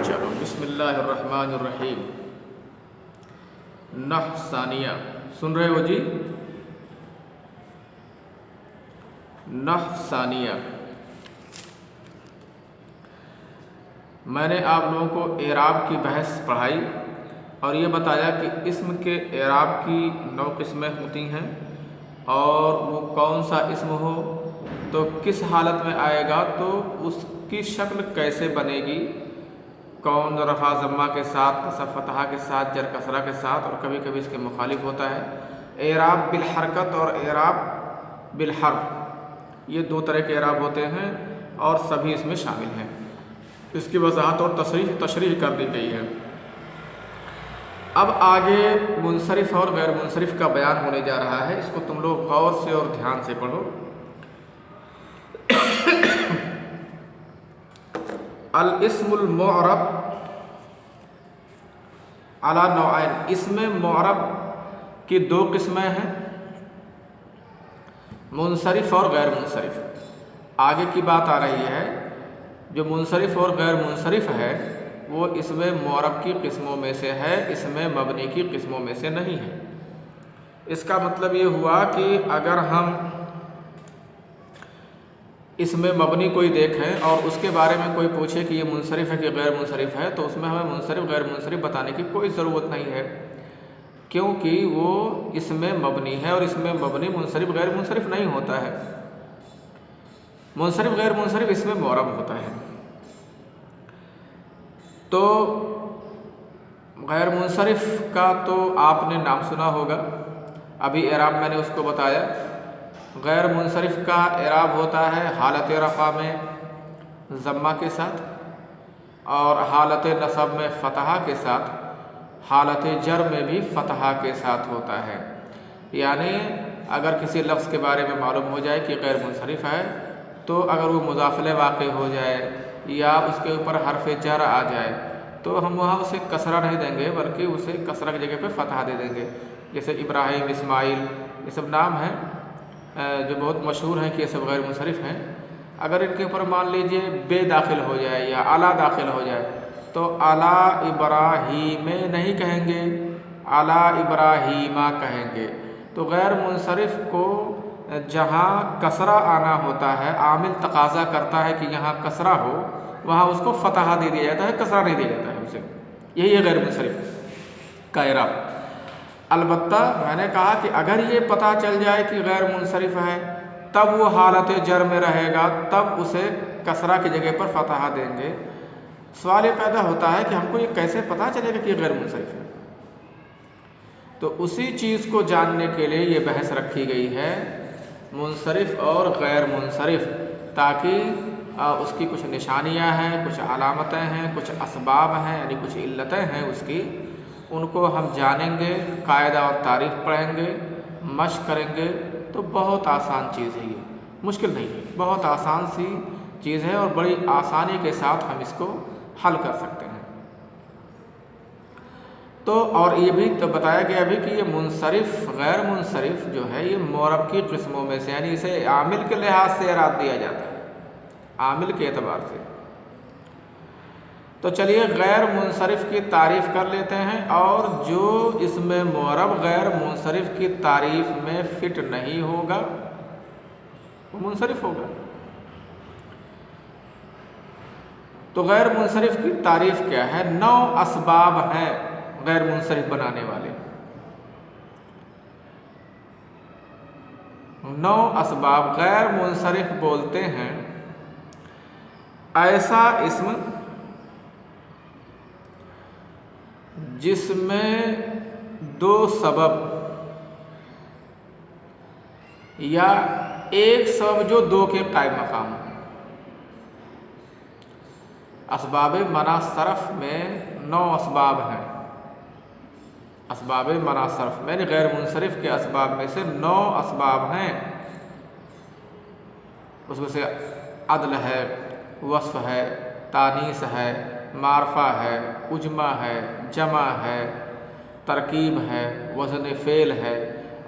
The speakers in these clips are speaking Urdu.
چلو بسم اللہ الرحمن الرحیم۔ نحو ثانیہ سن رہے ہو جی؟ نحو ثانیہ میں نے آپ لوگوں کو اعراب کی بحث پڑھائی اور یہ بتایا کہ اسم کے اعراب کی 9 قسمیں ہوتی ہیں، اور وہ کون سا اسم ہو تو کس حالت میں آئے گا، تو اس کی شکل کیسے بنے گی، کون رفع ضمہ کے ساتھ، نصب فتحہ کے ساتھ، جر کسرہ کے ساتھ، اور کبھی کبھی اس کے مخالف ہوتا ہے۔ اعراب بالحرکت اور اعراب بالحرف، یہ 2 طرح کے اعراب ہوتے ہیں اور سبھی اس میں شامل ہیں۔ اس کی وضاحت اور تشریح کر دی گئی ہے۔ اب آگے منصرف اور غیر منصرف کا بیان ہونے جا رہا ہے، اس کو تم لوگ غور سے اور دھیان سے پڑھو۔ الاسم المعرب علی نوعین، اسم معرب کی 2 قسمیں ہیں، منصرف اور غیر منصرف۔ آگے کی بات آ رہی ہے، جو منصرف اور غیر منصرف ہے وہ اسم معرب کی قسموں میں سے ہے، اسم مبنی کی قسموں میں سے نہیں ہے۔ اس کا مطلب یہ ہوا کہ اگر ہم اس میں مبنی کوئی دیکھیں اور اس کے بارے میں کوئی پوچھے کہ یہ منصرف ہے کہ غیر منصرف ہے، تو اس میں ہمیں منصرف غیر منصرف بتانے کی کوئی ضرورت نہیں ہے، کیونکہ وہ اس میں مبنی ہے، اور اس میں مبنی منصرف غیر منصرف نہیں ہوتا ہے۔ منصرف غیر منصرف اس میں معرب ہوتا ہے۔ تو غیر منصرف کا تو آپ نے نام سنا ہوگا، ابھی اعراب میں نے اس کو بتایا۔ غیر منصرف کا اعراب ہوتا ہے حالت رفع میں ضمہ کے ساتھ، اور حالت نصب میں فتحہ کے ساتھ، حالت جر میں بھی فتحہ کے ساتھ ہوتا ہے۔ یعنی اگر کسی لفظ کے بارے میں معلوم ہو جائے کہ غیر منصرف ہے، تو اگر وہ مضاف الیہ واقع ہو جائے یا اس کے اوپر حرف جر آ جائے تو ہم وہاں اسے کسرہ نہیں دیں گے، بلکہ اسے کسرہ کی جگہ پہ فتحہ دے دیں گے۔ جیسے ابراہیم، اسماعیل، یہ سب نام ہیں جو بہت مشہور ہیں کہ یہ سب غیر منصرف ہیں۔ اگر ان کے اوپر مان لیجئے بے داخل ہو جائے یا اعلیٰ داخل ہو جائے تو اعلیٰ ابراہیم نہیں کہیں گے، اعلیٰ ابراہیمہ کہیں گے۔ تو غیر منصرف کو جہاں کسرہ آنا ہوتا ہے، عامل تقاضا کرتا ہے کہ یہاں کسرہ ہو، وہاں اس کو فتحہ دے دیا جاتا ہے، کسرہ نہیں دیا جاتا ہے اسے۔ یہی ہے غیر منصرف کا اعراب۔ البتہ میں نے کہا کہ اگر یہ پتہ چل جائے کہ غیر منصرف ہے، تب وہ حالت جر میں رہے گا، تب اسے کسرہ کی جگہ پر فتحہ دیں گے۔ سوال یہ پیدا ہوتا ہے کہ ہم کو یہ کیسے پتہ چلے گا کہ یہ غیر منصرف ہے؟ تو اسی چیز کو جاننے کے لیے یہ بحث رکھی گئی ہے، منصرف اور غیر منصرف، تاکہ اس کی کچھ نشانیاں ہیں، کچھ علامتیں ہیں، کچھ اسباب ہیں، یعنی کچھ علتیں ہیں اس کی، ان کو ہم جانیں گے، قاعدہ اور تعریف پڑھیں گے، مشق کریں گے، تو بہت آسان چیز ہے، یہ مشکل نہیں ہے، بہت آسان سی چیز ہے اور بڑی آسانی کے ساتھ ہم اس کو حل کر سکتے ہیں۔ تو اور یہ بھی تو بتایا گیا ابھی کہ یہ منصرف غیر منصرف جو ہے یہ معرب کی قسموں میں سے، یعنی اسے عامل کے لحاظ سے اعراب دیا جاتا ہے، عامل کے اعتبار سے۔ تو چلیے غیر منصرف کی تعریف کر لیتے ہیں، اور جو اس میں معرب غیر منصرف کی تعریف میں فٹ نہیں ہوگا وہ منصرف ہوگا۔ تو غیر منصرف کی تعریف کیا ہے؟ 9 اسباب ہیں غیر منصرف بنانے والے، 9 اسباب۔ غیر منصرف بولتے ہیں ایسا اسم جس میں 2 سبب یا ایک سبب جو 2 کے قائم مقام ہو۔ اسباب منع صرف میں 9 اسباب ہیں، اسباب منع صرف میں غیر منصرف کے اسباب میں سے 9 اسباب ہیں۔ اس میں سے عدل ہے، وصف ہے، تانیث ہے، معرفہ ہے، اجمع ہے، جمع ہے، ترکیب ہے، وزن فعل ہے،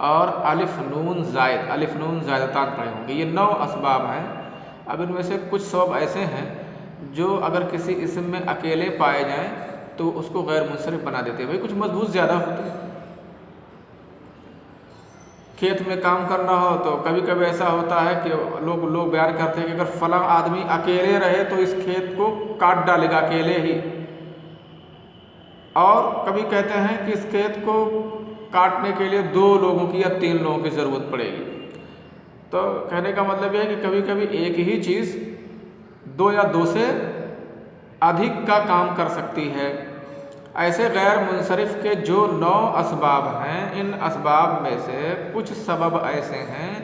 اور الف نون زائد، الف نون زائدتان پڑھے ہوں گے۔ یہ 9 اسباب ہیں۔ اب ان میں سے کچھ سبب ایسے ہیں جو اگر کسی اسم میں اکیلے پائے جائیں تو اس کو غیر منصرف بنا دیتے ہیں. بھائی کچھ مضبوط زیادہ ہوتے ہیں. کھیت میں کام کرنا ہو تو کبھی کبھی ایسا ہوتا ہے کہ لوگ بیان کرتے ہیں کہ اگر فلاں آدمی اکیلے رہے تو اس کھیت کو کاٹ ڈالے گا اکیلے ہی. اور کبھی کہتے ہیں کہ اس کھیت کو کاٹنے کے لیے 2 لوگوں کی یا 3 لوگوں کی ضرورت پڑے گی. تو کہنے کا مطلب یہ ہے کہ کبھی کبھی ایک ہی چیز 2 یا 2 سے ادھک کا کام کر سکتی ہے. ایسے غیر منصرف کے جو 9 اسباب ہیں، ان اسباب میں سے کچھ سبب ایسے ہیں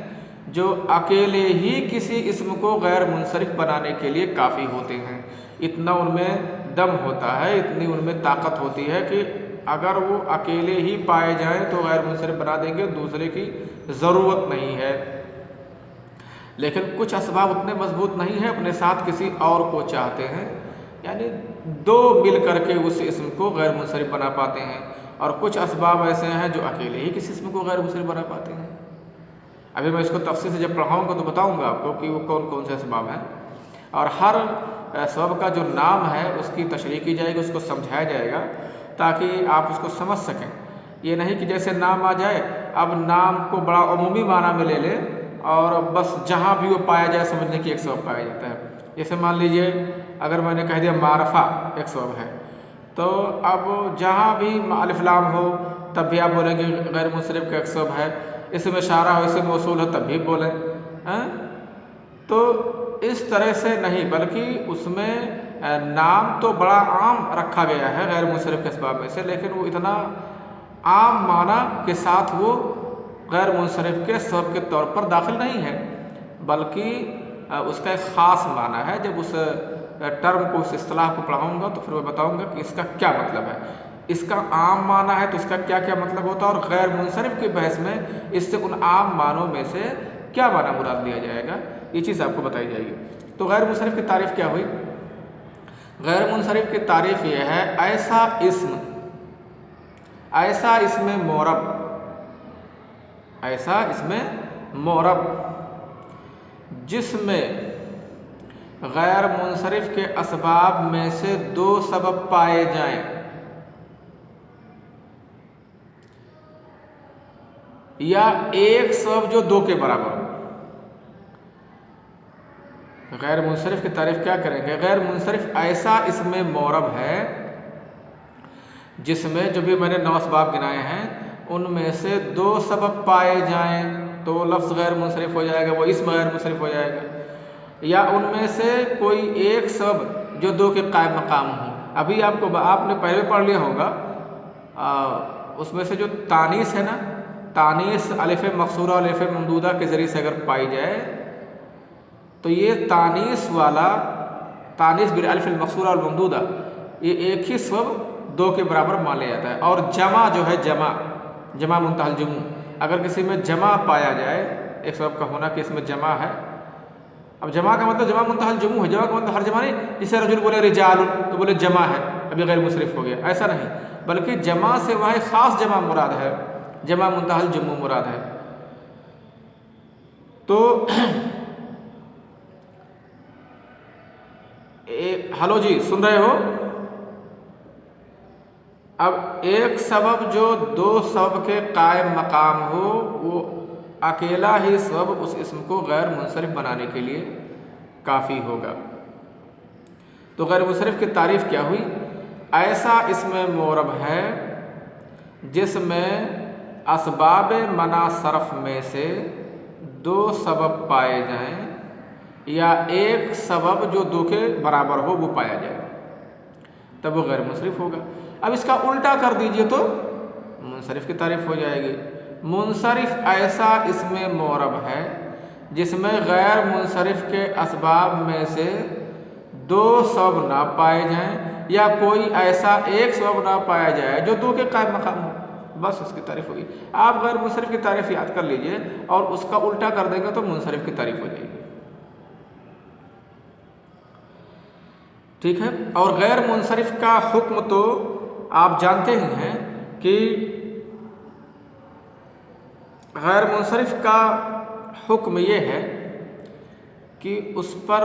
جو اکیلے ہی کسی اسم کو غیر منصرف بنانے کے لیے کافی ہوتے ہیں. اتنا ان میں دم ہوتا ہے، اتنی ان میں طاقت ہوتی ہے کہ اگر وہ اکیلے ہی پائے جائیں تو غیر منصرف بنا دیں گے، دوسرے کی ضرورت نہیں ہے. لیکن کچھ اسباب اتنے مضبوط نہیں ہیں، اپنے ساتھ کسی اور کو چاہتے ہیں، یعنی 2 مل کر کے اس اسم کو غیر منصرف بنا پاتے ہیں. اور کچھ اسباب ایسے ہیں جو اکیلے ہی کسی اسم کو غیر منصرف بنا پاتے ہیں. ابھی میں اس کو تفصیل سے جب پڑھاؤں گا تو بتاؤں گا آپ کو کہ وہ کون کون سے اسباب ہیں. اور ہر سبب کا جو نام ہے اس کی تشریح کی جائے گی، اس کو سمجھایا جائے گا تاکہ آپ اس کو سمجھ سکیں. یہ نہیں کہ جیسے نام آ جائے اب نام کو بڑا عمومی معنی میں لے لیں اور بس جہاں بھی وہ پایا جائے سمجھنے کی ایک سبب پایا جاتا ہے. جیسے مان لیجئے اگر میں نے کہہ دیا معرفہ ایک سبب ہے، تو اب جہاں بھی الف لام ہو تب بھی آپ بولیں گے غیر منصرف کا ایک سبب ہے. اسم اشارہ ہو، اسم موصول ہو تب بھی بولیں. تو اس طرح سے نہیں، بلکہ اس میں نام تو بڑا عام رکھا گیا ہے غیر منصرف کے اسباب میں سے، لیکن وہ اتنا عام معنی کے ساتھ وہ غیر منصرف کے سبب کے طور پر داخل نہیں ہے، بلکہ اس کا ایک خاص معنی ہے. جب اس ٹرم کو، اس اصطلاح کو پڑھاؤں گا تو پھر میں بتاؤں گا کہ اس کا کیا مطلب ہے. اس کا عام معنی ہے تو اس کا کیا کیا مطلب ہوتا ہے، اور غیر منصرف کی بحث میں اس سے ان عام معنوں میں سے کیا معنی مراد لیا جائے گا، یہ چیز آپ کو بتائی جائے گی. تو غیر منصرف کی تعریف کیا ہوئی؟ غیر منصرف کی تعریف یہ ہے ایسا اسم معرب، ایسا اسم معرب جس میں غیر منصرف کے اسباب میں سے 2 سبب پائے جائیں یا ایک سبب جو 2 کے برابر ہو. غیر منصرف کی تعریف کیا کریں گے؟ غیر منصرف ایسا اسم معرب ہے جس میں جو بھی میں نے 9 اسباب گنائے ہیں ان میں سے 2 سبب پائے جائیں تو لفظ غیر منصرف ہو جائے گا، وہ اسم غیر منصرف ہو جائے گا. یا ان میں سے کوئی ایک سبب جو 2 کے قائم مقام ہوں. ابھی آپ نے پہلے پڑھ لیا ہوگا اس میں سے جو تانیث ہے نا، تانیث الف مقصورہ اور الف ممدودہ کے ذریعے سے اگر پائی جائے تو یہ تانیث والا، تانیث بالالف المقصورہ اور ممدودہ، یہ ایک ہی سبب 2 کے برابر مان لیا جاتا ہے. اور جمع جو ہے، جمع منتہی الجموع، اگر کسی میں جمع پایا جائے، ایک سبب کا ہونا کہ اس میں جمع ہے. اب جمع کا مطلب جمع منتہی الجموع ہے، جمع کا مطلب ہر جمع نہیں. جسے رجل بولے رجال تو بولے جمع ہے، ابھی غیر منصرف ہو گیا، ایسا نہیں، بلکہ جمع سے وہاں خاص جمع مراد ہے، جمع منتہی الجموع مراد ہے. تو ہلو جی، سن رہے ہو؟ اب ایک سبب جو 2 سبب کے قائم مقام ہو، وہ اکیلا ہی سبب اس اسم کو غیر منصرف بنانے کے لیے کافی ہوگا. تو غیر منصرف کی تعریف کیا ہوئی؟ ایسا اسم معرب ہے جس میں اسباب منع صرف میں سے 2 سبب پائے جائیں یا ایک سبب جو 2 کے برابر ہو وہ پایا جائے، تب وہ غیر منصرف ہوگا. اب اس کا الٹا کر دیجئے تو منصرف کی تعریف ہو جائے گی. منصرف ایسا اسم معرب ہے جس میں غیر منصرف کے اسباب میں سے 2 سبب نہ پائے جائیں یا کوئی ایسا ایک سبب نہ پایا جائے جو 2 کے قائم مقام ہو، بس اس کی تعریف ہوگی. آپ غیر منصرف کی تعریف یاد کر لیجئے اور اس کا الٹا کر دیں گے تو منصرف کی تعریف ہو جائے گی. ٹھیک ہے. اور غیر منصرف کا حکم تو آپ جانتے ہی ہیں کہ غیر منصرف کا حکم یہ ہے کہ اس پر